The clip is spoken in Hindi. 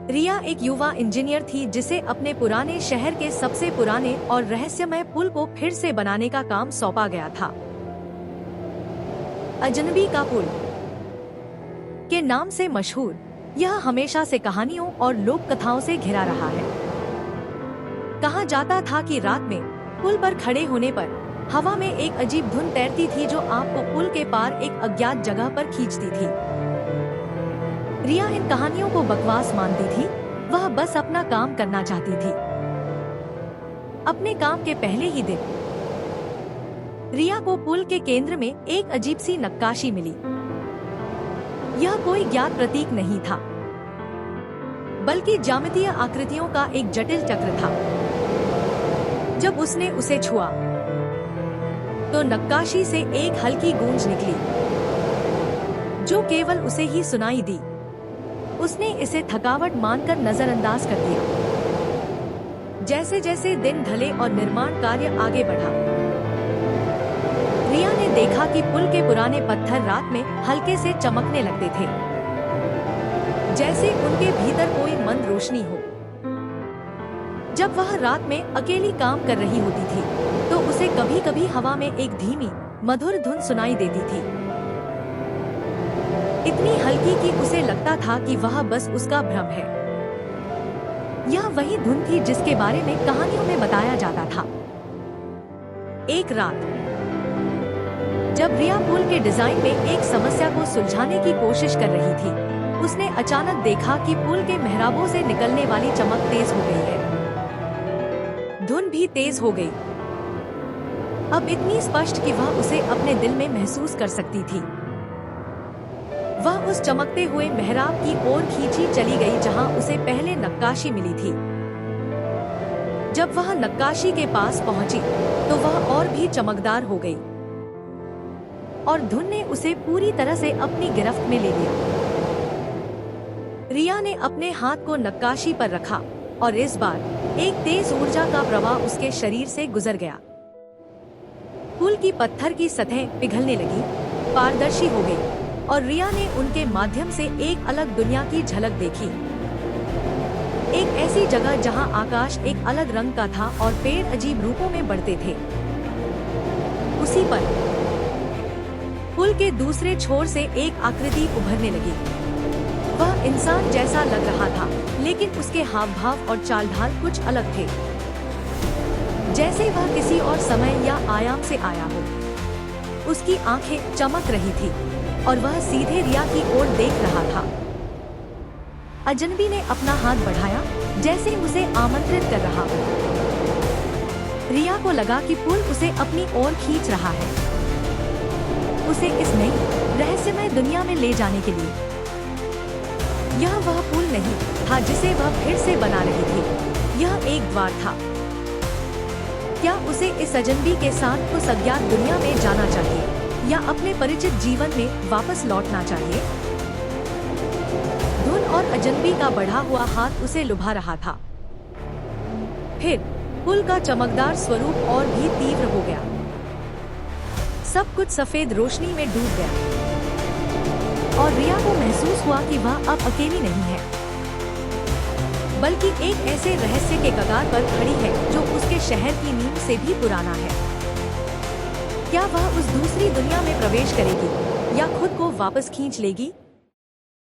रिया एक युवा इंजीनियर थी जिसे अपने पुराने शहर के सबसे पुराने और रहस्यमय पुल को फिर से बनाने का काम सौंपा गया था। अजनबी का पुल के नाम से मशहूर, यह हमेशा से कहानियों और लोक कथाओं से घिरा रहा है। कहा जाता था कि रात में पुल पर खड़े होने पर हवा में एक अजीब धुन तैरती थी जो आपको पुल के पार एक अज्ञात जगह पर खींचती थी। रिया इन कहानियों को बकवास मानती थी, वह बस अपना काम करना चाहती थी। अपने काम के पहले ही दिन रिया को पुल के केंद्र में एक अजीब सी नक्काशी मिली। यह कोई ज्ञात प्रतीक नहीं था, बल्कि ज्यामितीय आकृतियों का एक जटिल चक्र था। जब उसने उसे छुआ तो नक्काशी से एक हल्की गूंज निकली, जो केवल उसे ही सुनाई दी। उसने इसे थकावट मानकर नजरअंदाज कर दिया। जैसे जैसे दिन ढले और निर्माण कार्य आगे बढ़ा, रिया ने देखा कि पुल के पुराने पत्थर रात में हल्के से चमकने लगते थे, जैसे उनके भीतर कोई मंद रोशनी हो। जब वह रात में अकेली काम कर रही होती थी, तो उसे कभी कभी हवा में एक धीमी मधुर धुन सुनाई देती थी, इतनी हल्की कि उसे लगता था कि वह बस उसका भ्रम है। यह वही धुन थी जिसके बारे में कहानियों में बताया जाता था। एक रात जब रिया पुल के डिजाइन में एक समस्या को सुलझाने की कोशिश कर रही थी, उसने अचानक देखा कि पुल के मेहराबों से निकलने वाली चमक तेज हो गई है। धुन भी तेज हो गई, अब इतनी स्पष्ट कि वह उसे अपने दिल में महसूस कर सकती थी। वह उस चमकते हुए मेहराब की ओर खींची चली गई जहां उसे पहले नक्काशी मिली थी। जब वह नक्काशी के पास पहुंची, तो वह और भी चमकदार हो गई और धुन ने उसे पूरी तरह से अपनी गिरफ्त में ले लिया। रिया ने अपने हाथ को नक्काशी पर रखा और इस बार एक तेज ऊर्जा का प्रवाह उसके शरीर से गुजर गया। पुल की पत्थर की सतह पिघलने लगी, पारदर्शी हो गई और रिया ने उनके माध्यम से एक अलग दुनिया की झलक देखी। एक ऐसी जगह जहां आकाश एक अलग रंग का था और पेड़ अजीब रूपों में बढ़ते थे। उसी पर पुल के दूसरे छोर से एक आकृति उभरने लगी। वह इंसान जैसा लग रहा था, लेकिन उसके हाव भाव और चाल ढाल कुछ अलग थे, जैसे वह किसी और समय या आयाम से आया हो। उसकी आंखें चमक रही थी और वह सीधे रिया की ओर देख रहा था। अजनबी ने अपना हाथ बढ़ाया, जैसे उसे आमंत्रित कर रहा हो। रिया को लगा कि पुल उसे अपनी ओर खींच रहा है, उसे इस नई रहस्यमय दुनिया में ले जाने के लिए। यह वह पुल नहीं था जिसे वह फिर से बना रही थी, यह एक द्वार था। क्या उसे इस अजनबी के साथ उस अज्ञात दुनिया में जाना चाहिए या अपने परिचित जीवन में वापस लौटना चाहिए? धुन और अजनबी का बढ़ा हुआ हाथ उसे लुभा रहा था। फिर पुल का चमकदार स्वरूप और भी तीव्र हो गया। सब कुछ सफेद रोशनी में डूब गया और रिया को महसूस हुआ कि वह अब अकेली नहीं है, बल्कि एक ऐसे रहस्य के कगार पर खड़ी है जो उसके शहर की नींव से भी पुराना है। क्या वह उस दूसरी दुनिया में प्रवेश करेगी या खुद को वापस खींच लेगी?